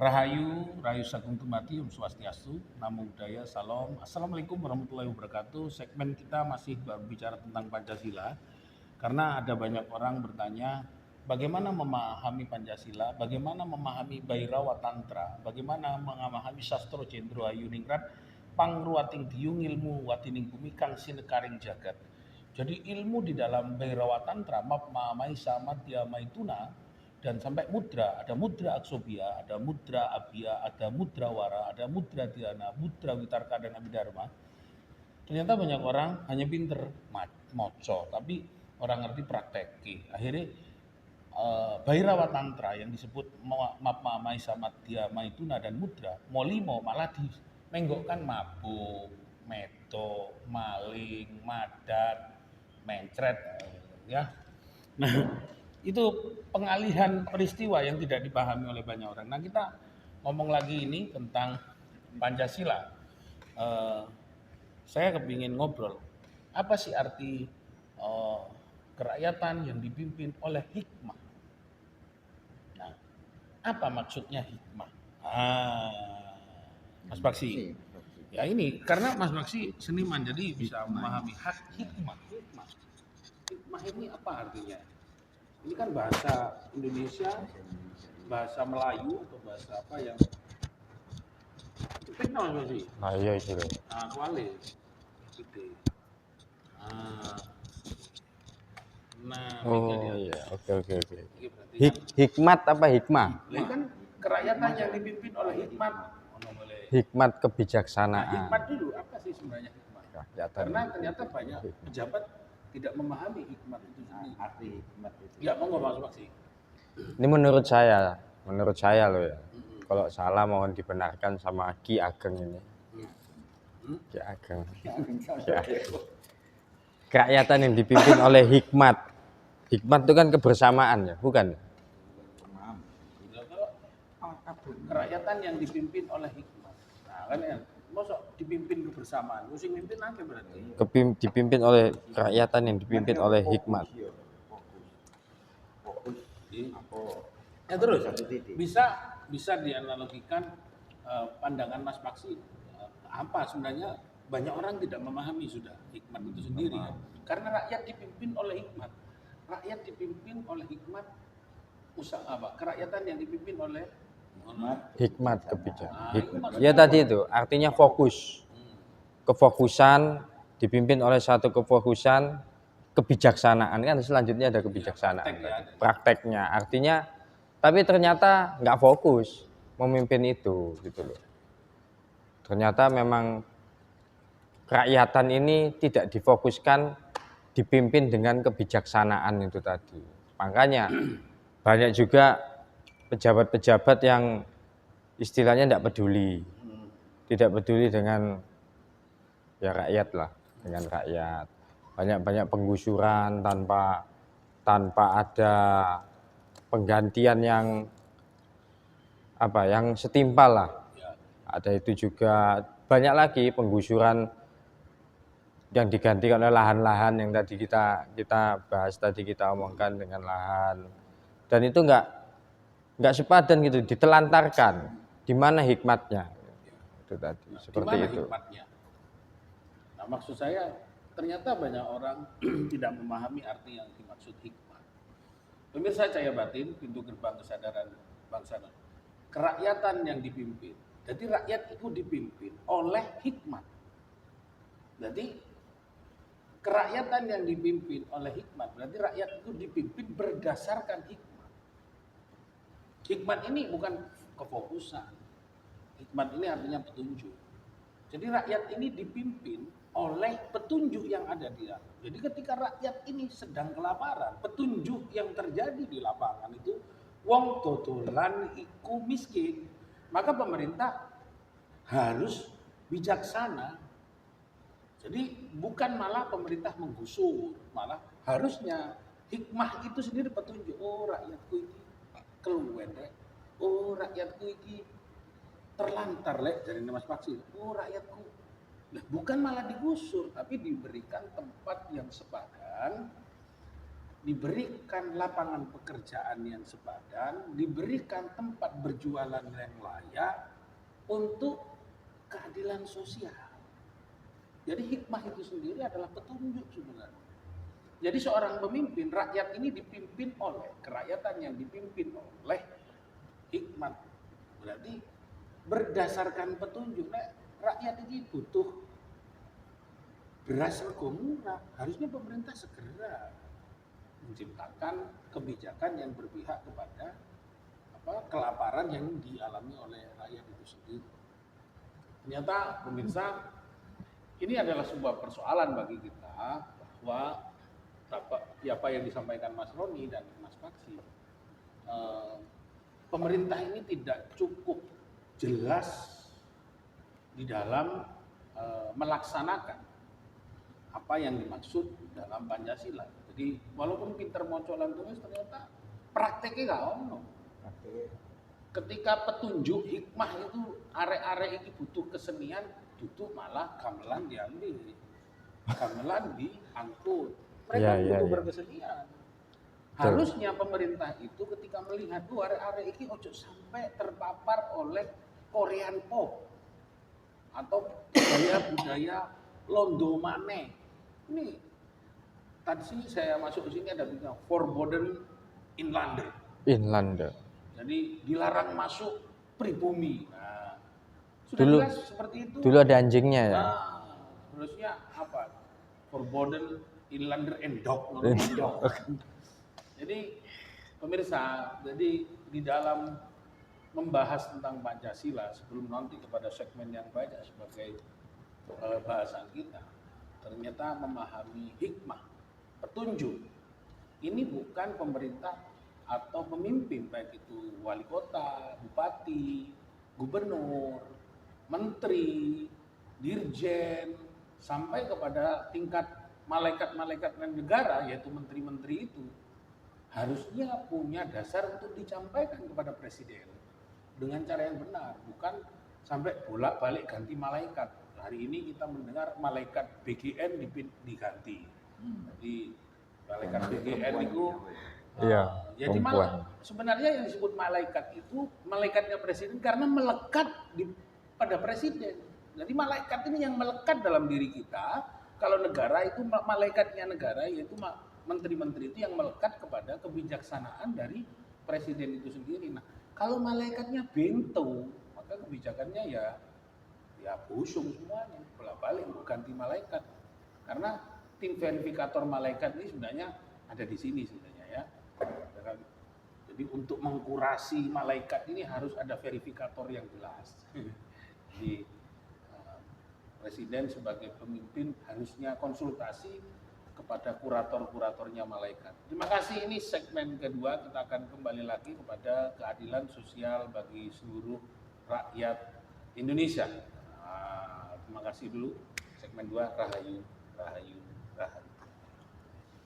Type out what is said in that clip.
Rahayu, Rahayu Sagung Tumati, Om Swastiastu, Namo Buddhaya, Salam. Assalamualaikum warahmatullahi wabarakatuh. Segmen kita masih berbicara tentang Pancasila. Karena ada banyak orang bertanya, bagaimana memahami Pancasila, bagaimana memahami Bhairawa Tantra, bagaimana memahami Sastro Jendro Ayuningrat, Pangruating Diyung Ilmu Watining Bumi Kang Sinekaring Jagat. Jadi ilmu di dalam Bhairawa Tantra, Mapma Maisa Madhya Maituna, dan sampai mudra, ada mudra aksobia, ada mudra abia, ada mudra wara, ada mudra dhyana, mudra witarka dan abhidharma. Ternyata banyak orang hanya pinter moco, tapi orang ngerti prakteki. Akhirnya Bhairawa Tantra yang disebut Mapma Maisa Madhya Maituna dan mudra, molimo malah dimenggokkan mabuk, meto, maling, madat, mencret, ya. Nah, itu pengalihan peristiwa yang tidak dipahami oleh banyak orang. Nah, kita ngomong lagi ini tentang Pancasila. Saya kepingin ngobrol, apa sih arti kerakyatan yang dipimpin oleh hikmah? Nah, apa maksudnya hikmah? Mas Baksi. Ya ini, karena Mas Baksi seniman, jadi bisa memahami hikmah. Hikmah ini apa artinya? Ini kan bahasa Indonesia, bahasa Melayu atau bahasa apa yang itu Mas sih? Nah iya itu. Nah, kuali. Gitu. Nah, Oh iya, oke. Ini berarti kan, Hikmat apa hikmah? ini kan kerakyatan yang dipimpin oleh hikmat. Hikmat Nah, kebijaksanaan. hikmat dulu apa sih sebenarnya hikmat? Rakyatan. Karena ternyata banyak pejabat tidak memahami hikmat itu sendiri. Arti hikmat itu. Ya, mau nggak masuk sih? Ini menurut saya loh ya. Kalau salah mohon dibenarkan sama Ki Ageng ini. Ki Ageng. Kerakyatan yang dipimpin oleh hikmat. Hikmat itu kan kebersamaan ya, bukan? Kerakyatan yang dipimpin oleh hikmat. Nah, kan ya, masa dipimpin kebersamaan. Mesti mimpin apa berarti? Dipimpin oleh kerakyatan yang dipimpin oleh hikmat. Ya terus bisa dianalogikan pandangan Mas Paksi apa sebenarnya banyak orang tidak memahami sudah hikmat itu sendiri ya. Karena rakyat dipimpin oleh hikmat. Rakyat dipimpin oleh hikmat usaha apa? Kerakyatan yang dipimpin oleh Hikmat kebijaksanaan. itu Ya tadi itu artinya fokus. Kefokusan dipimpin oleh satu kefokusan kebijaksanaan kan selanjutnya ada kebijaksanaan. Prakteknya artinya tapi ternyata nggak fokus memimpin itu gitu loh. Ternyata memang kerakyatan ini tidak difokuskan dipimpin dengan kebijaksanaan itu tadi. Makanya banyak juga pejabat-pejabat yang istilahnya tidak peduli dengan ya rakyat lah, dengan rakyat. Banyak penggusuran tanpa ada penggantian yang setimpal lah. Ada itu juga banyak lagi penggusuran yang digantikan oleh lahan-lahan yang tadi kita bahas tadi, kita omongkan dengan lahan. Dan itu enggak sepadan gitu, ditelantarkan. Di mana hikmatnya? Itu tadi, seperti itu. Hikmatnya? Nah, maksud saya ternyata banyak orang tidak memahami arti yang dimaksud hikmat. Pemirsa Cahaya Batin, pintu gerbang kesadaran bangsa. Kerakyatan yang dipimpin. Jadi rakyat itu dipimpin oleh hikmat. Jadi kerakyatan yang dipimpin oleh hikmat, berarti rakyat itu dipimpin berdasarkan hikmat. Hikmat ini bukan kefokusan. Hikmat ini artinya petunjuk. Jadi rakyat ini dipimpin oleh petunjuk yang ada di dalam. Jadi ketika rakyat ini sedang kelaparan, petunjuk yang terjadi di lapangan itu wong dodolan iku miskin. Maka pemerintah harus bijaksana. Jadi bukan malah pemerintah menggusur, malah harusnya hikmah itu sendiri petunjuk. Oh, rakyatku ini keluwen rek. Oh, rakyatku ini terlantar lek dari Mas Paksi. Oh, rakyatku. Nah, bukan malah digusur, tapi diberikan tempat yang sepadan diberikan lapangan pekerjaan yang sepadan, diberikan tempat berjualan yang layak untuk keadilan sosial. Jadi hikmah itu sendiri adalah petunjuk sebenarnya. Jadi seorang pemimpin, rakyat ini dipimpin oleh, kerakyatan yang dipimpin oleh hikmat. Berarti berdasarkan petunjuk, rakyat ini butuh beras rego murah. Harusnya pemerintah segera menciptakan kebijakan yang berpihak kepada kelaparan yang dialami oleh rakyat itu sendiri. Ternyata pemirsa, ini adalah sebuah persoalan bagi kita bahwa apa yang disampaikan Mas Roni dan Mas Paksi, pemerintah ini tidak cukup jelas di dalam melaksanakan apa yang dimaksud dalam Pancasila. Jadi walaupun pinter mocolan tulis, ternyata prakteknya nggak ono. Ketika petunjuk hikmah itu arek-arek ini butuh kesenian, duduk malah gamelan diambil, gamelan diangkut. Mereka butuh berkesenian. Harusnya pemerintah itu ketika melihat arek-arek ini ojo sampai terpapar oleh Korean pop atau budaya londo maneh. Ini tadi saya masuk ke sini ada bilang forbidden inlander. Jadi dilarang masuk pribumi. Nah, sudah dulu, jelas seperti itu. Dulu ada anjingnya ya. Harusnya apa? Forbidden inlander and dog. Jadi pemirsa, jadi di dalam membahas tentang Pancasila sebelum nanti kepada segmen yang banyak sebagai bahasan kita, ternyata memahami hikmah, petunjuk. Ini bukan pemerintah atau pemimpin, baik itu wali kota, bupati, gubernur, menteri, dirjen, sampai kepada tingkat malaikat-malaikat negara, yaitu menteri-menteri itu, harusnya punya dasar untuk disampaikan kepada presiden dengan cara yang benar, bukan sampai bolak-balik ganti malaikat. Hari ini kita mendengar malaikat BGN diganti. Jadi malaikat BGN itu jadi malah sebenarnya yang disebut malaikat itu malaikatnya presiden karena melekat pada presiden. Jadi malaikat ini yang melekat dalam diri kita. Kalau negara itu malaikatnya negara, yaitu menteri-menteri itu yang melekat kepada kebijaksanaan dari presiden itu sendiri. Nah, kalau malaikatnya bento, maka kebijakannya ya busung semuanya, bolak-balik ganti malaikat. Karena tim verifikator malaikat ini sebenarnya ada di sini sebenarnya ya. Jadi untuk mengkurasi malaikat ini harus ada verifikator yang jelas. Jadi presiden sebagai pemimpin harusnya konsultasi kepada kurator-kuratornya malaikat. Terima kasih, ini segmen kedua, kita akan kembali lagi kepada keadilan sosial bagi seluruh rakyat Indonesia. Terima kasih dulu. Segmen 2, Rahayu, Rahayu, Rahayu.